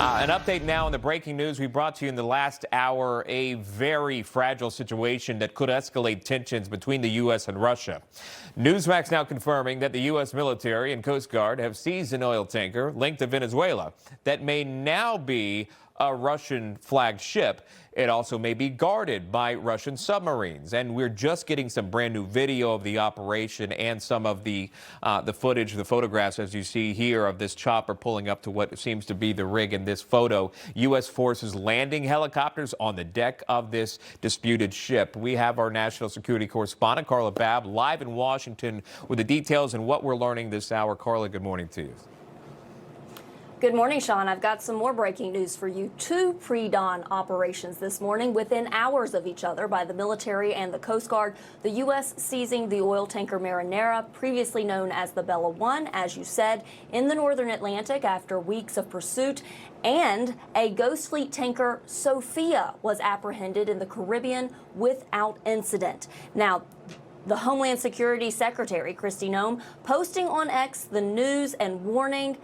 An update now on the breaking news we brought to you in the last hour, a very fragile situation that could escalate tensions between the U.S. and Russia. Newsmax now confirming that the U.S. military and Coast Guard have seized an oil tanker linked to Venezuela that may now be a Russian flagged ship. It also may be guarded by Russian submarines. And we're just getting some brand new video of the operation and some of the footage, the photographs, as you see here, of this chopper pulling up to what seems to be the rig in this photo. U.S. forces landing helicopters on the deck of this disputed ship. We have our national security correspondent, Carla Babb, live in Washington with the details and what we're learning this hour. Carla, good morning to you. Good morning, Sean. I've got some more breaking news for you. Two pre-dawn operations this morning within hours of each other by the military and the Coast Guard. The U.S. seizing the oil tanker Marinera, previously known as the Bella 1, as you said, in the northern Atlantic after weeks of pursuit. And a Ghost Fleet tanker, Sophia, was apprehended in the Caribbean without incident. Now, the Homeland Security Secretary, Kristi Noem, posting on X the news and warning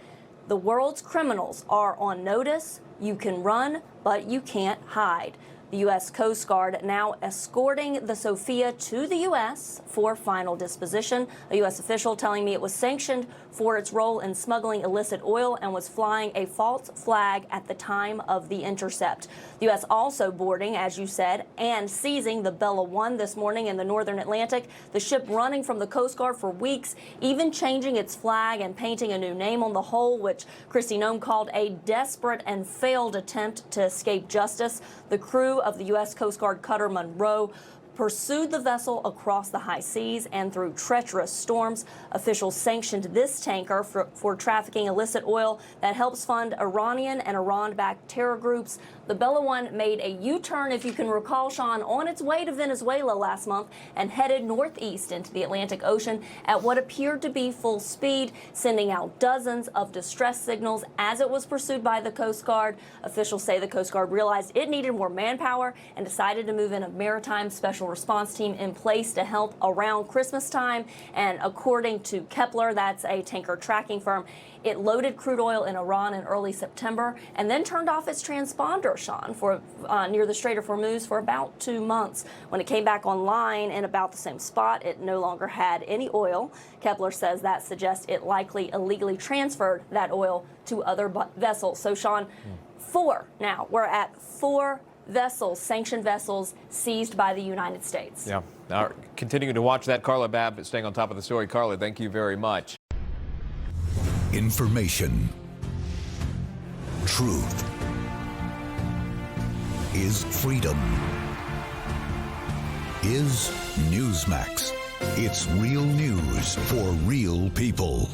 the world's criminals are on notice. You can run, but you can't hide. The U.S. Coast Guard now escorting the Sophia to the U.S. for final disposition. A U.S. official telling me it was sanctioned for its role in smuggling illicit oil and was flying a false flag at the time of the intercept. The U.S. also boarding, as you said, and seizing the Bella 1 this morning in the northern Atlantic. The ship running from the Coast Guard for weeks, even changing its flag and painting a new name on the hull, which Kristi Noem called a desperate and failed attempt to escape justice. The crew of the U.S. Coast Guard cutter Monroe pursued the vessel across the high seas and through treacherous storms. Officials sanctioned this tanker for trafficking illicit oil that helps fund Iranian and Iran-backed terror groups. The Bella 1 made a U-turn, if you can recall, Sean, on its way to Venezuela last month and headed northeast into the Atlantic Ocean at what appeared to be full speed, sending out dozens of distress signals as it was pursued by the Coast Guard. Officials say the Coast Guard realized it needed more manpower and decided to move in a maritime special response team in place to help around Christmas time. And according to Kepler, that's a tanker tracking firm, it loaded crude oil in Iran in early September and then turned off its transponder, Sean, for near the Strait of Hormuz for about 2 months. When it came back online in about the same spot, it no longer had any oil. Kepler says that suggests it likely illegally transferred that oil to other vessels. So, Sean, we're at four vessels, sanctioned vessels, seized by the United States. Yeah. Now, continuing to watch that, Carla Babb, staying on top of the story. Carla, thank you very much. Information. Truth is freedom. Is Newsmax. It's real news for real people.